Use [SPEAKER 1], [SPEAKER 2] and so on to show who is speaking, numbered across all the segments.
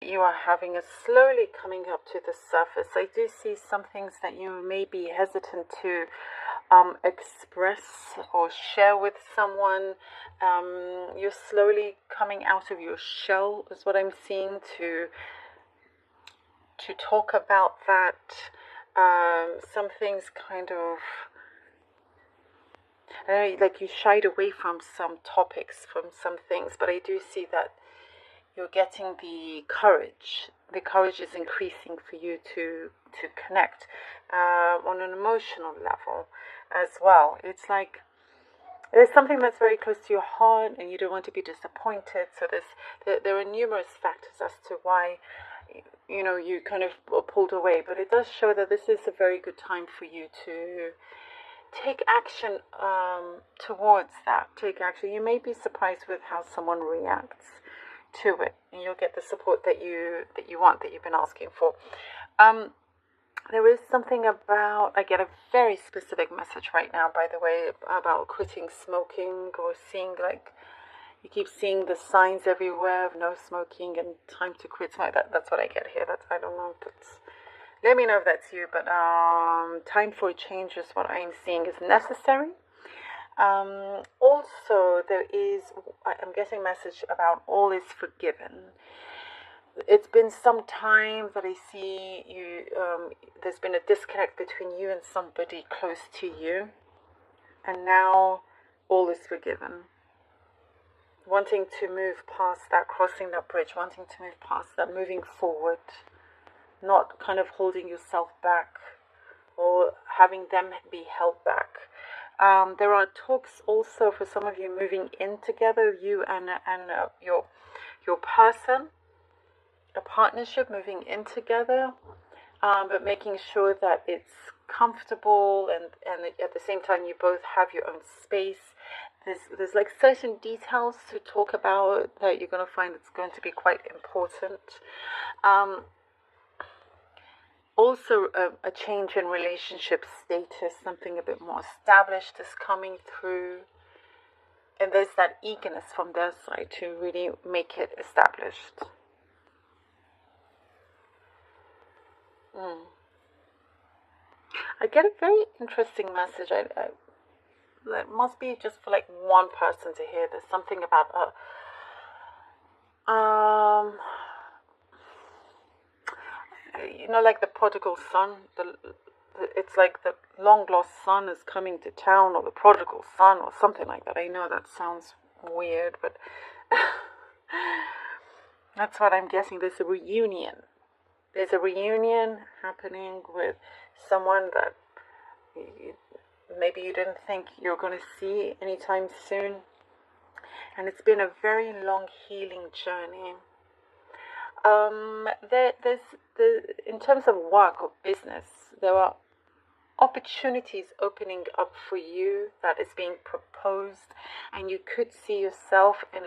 [SPEAKER 1] you are having is slowly coming up to the surface. I do see some things that you may be hesitant to express or share with someone. You're slowly coming out of your shell, is what I'm seeing, to talk about that. Some things kind of, I don't know, like you shied away from some topics, from some things, but I do see that you're getting the courage. The courage is increasing for you to connect on an emotional level as well. It's like there's something that's very close to your heart, and you don't want to be disappointed. So there are numerous factors as to why you kind of pulled away. But it does show that this is a very good time for you to take action towards that. Take action. You may be surprised with how someone reacts to it, and you'll get the support that you want, that you've been asking for. There is something about, I get a very specific message right now, by the way, about quitting smoking, or seeing, like, you keep seeing the signs everywhere of no smoking and time to quit smoking. That's what I get here. I don't know. Let me know if that's you, but time for a change is what I'm seeing is necessary. Also, I'm getting a message about all is forgiven. It's been some time that I see you, there's been a disconnect between you and somebody close to you, and now all is forgiven. Wanting to move past that, crossing that bridge, wanting to move past that, moving forward, not kind of holding yourself back or having them be held back. There are talks also for some of you moving in together, you and your person, a partnership moving in together, but making sure that it's comfortable and at the same time you both have your own space. There's like certain details to talk about that you're going to find it's going to be quite important. Also, a change in relationship status, something a bit more established is coming through. And there's that eagerness from their side to really make it established. I get a very interesting message. It must be just for like one person to hear. There's something about like the prodigal son. It's like the long lost son is coming to town, or the prodigal son, or something like that. I know that sounds weird, but that's what I'm guessing. There's a reunion. There's a reunion happening with someone that maybe you didn't think you're going to see anytime soon. And it's been a very long healing journey. In terms of work or business, there are opportunities opening up for you that is being proposed, and you could see yourself in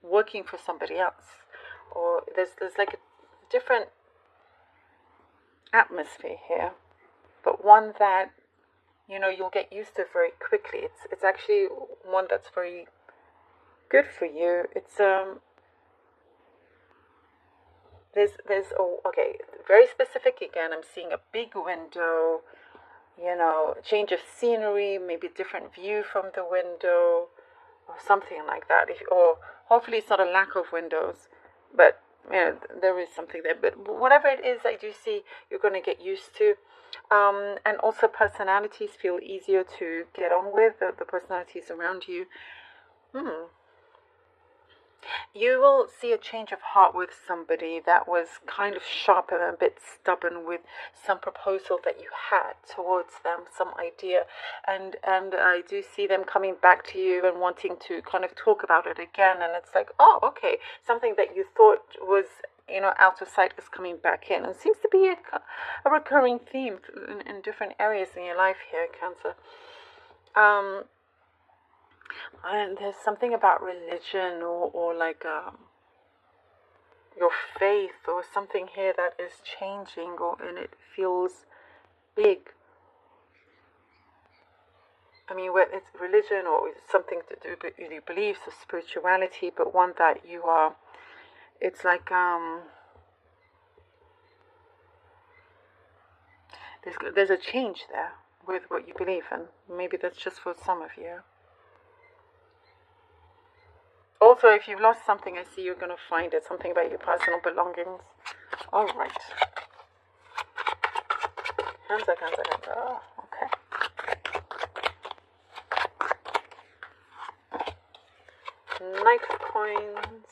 [SPEAKER 1] working for somebody else, or there's like a different atmosphere here, but one that you'll get used to very quickly. It's actually one that's very good for you. It's okay, very specific again. I'm seeing a big window, change of scenery, maybe a different view from the window, or something like that. Or hopefully it's not a lack of windows, but there is something there. But whatever it is, I do see you're going to get used to. And also personalities feel easier to get on with, the personalities around you. You will see a change of heart with somebody that was kind of sharp and a bit stubborn with some proposal that you had towards them, some idea, and I do see them coming back to you and wanting to kind of talk about it again. And it's like, oh, okay, something that you thought was out of sight is coming back in. And it seems to be a recurring theme in different areas in your life here, Cancer. And there's something about religion or like your faith or something here that is changing, and it feels big. I mean, whether it's religion or it's something to do with your beliefs or spirituality, but one that you are, it's like there's a change there with what you believe in. Maybe that's just for some of you. Also, if you've lost something, I see you're going to find it. Something about your personal belongings. All right. Hands up, hands up, hands up. Oh, okay. Knight of Coins.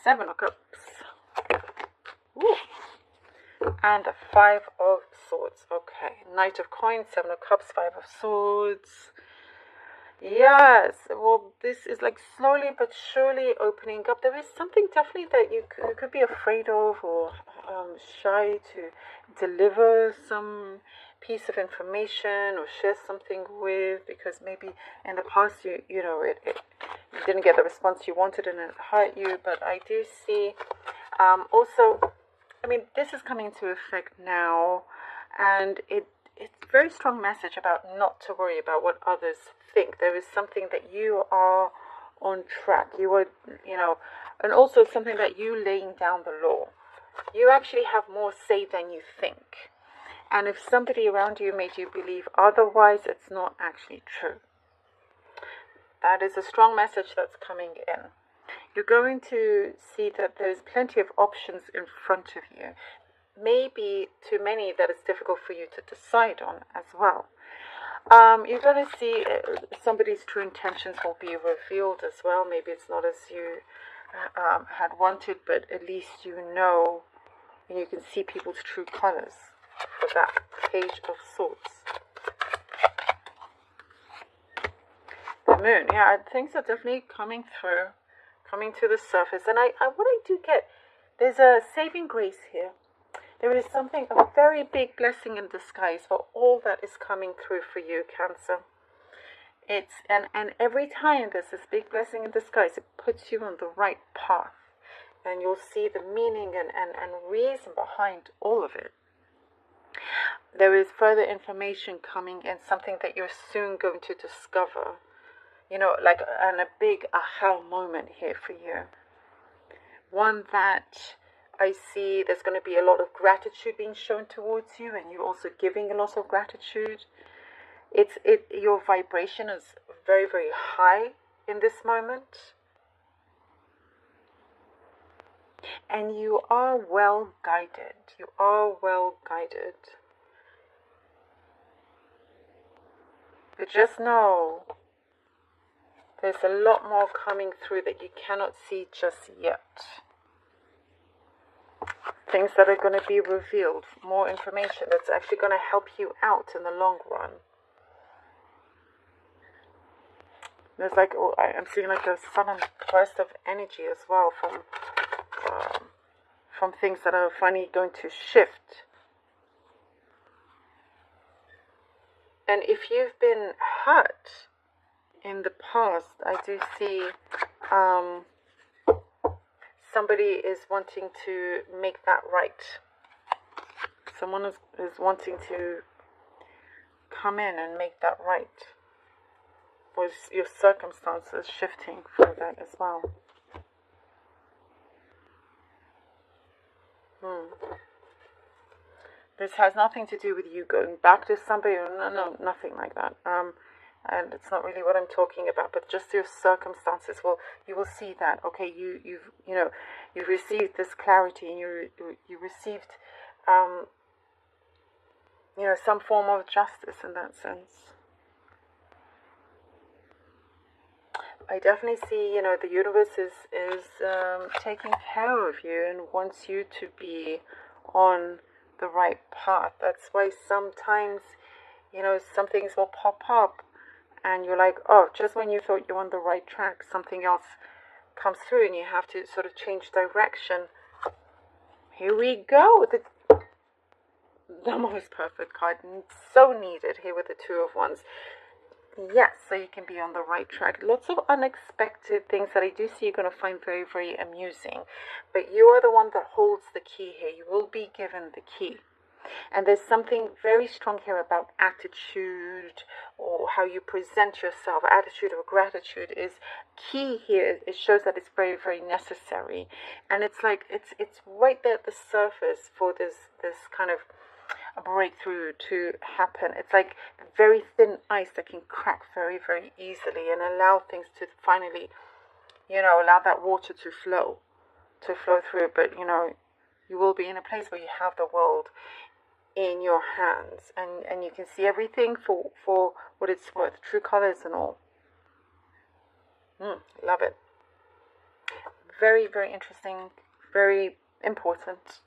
[SPEAKER 1] 7 of Cups. Ooh. And the 5 of Swords. Okay. Knight of Coins, 7 of Cups, 5 of Swords. Yes, well, this is like slowly but surely opening up. There is something definitely that you could be afraid of or shy to deliver some piece of information or share something with, because maybe in the past you didn't get the response you wanted and it hurt you. But I do see also, I mean, this is coming into effect now, and it's a very strong message about not to worry about what others think. There is something that you are on track. You are, and also something that you laying down the law. You actually have more say than you think. And if somebody around you made you believe otherwise, it's not actually true. That is a strong message that's coming in. You're going to see that there's plenty of options in front of you. Maybe too many that it's difficult for you to decide on as well. You're going to see somebody's true intentions will be revealed as well. Maybe it's not as you had wanted, but at least you know, and you can see people's true colors for that Page of Swords. The Moon, yeah, things are definitely coming through, coming to the surface. And what I do get, there's a saving grace here. There is something, a very big blessing in disguise for all that is coming through for you, Cancer. It's and every time there's this big blessing in disguise, it puts you on the right path. And you'll see the meaning and reason behind all of it. There is further information coming in, something that you're soon going to discover. Like a big aha moment here for you. One that I see there's going to be a lot of gratitude being shown towards you, and you also giving a lot of gratitude. Your vibration is very, very high in this moment. And you are well guided. You are well guided. But just know there's a lot more coming through that you cannot see just yet. Things that are going to be revealed, more information that's actually going to help you out in the long run. There's like, I'm seeing like a sudden burst of energy as well from things that are finally going to shift. And if you've been hurt in the past, I do see somebody is wanting to make that right. Someone is wanting to come in and make that right. Or your circumstances shifting for that as well. This has nothing to do with you going back to somebody, or no, nothing like that. And it's not really what I'm talking about, but just your circumstances. Well, you will see that. Okay, you've received this clarity, and you received some form of justice in that sense. I definitely see, the universe is taking care of you and wants you to be on the right path. That's why sometimes, some things will pop up and you're like, oh, just when you thought you're on the right track, something else comes through and you have to sort of change direction. Here we go. The most perfect card. So needed here with the Two of Wands. Yes, so you can be on the right track. Lots of unexpected things that I do see you're going to find very, very amusing. But you are the one that holds the key here. You will be given the key. And there's something very strong here about attitude, or how you present yourself. Attitude or gratitude is key here. It shows that it's very, very necessary. And it's like it's right there at the surface for this kind of a breakthrough to happen. It's like very thin ice that can crack very, very easily, and allow things to finally, allow that water to flow through. But you will be in a place where you have the world in your hands, and you can see everything for what it's worth, true colors and all. Love it. Very, very interesting, very important.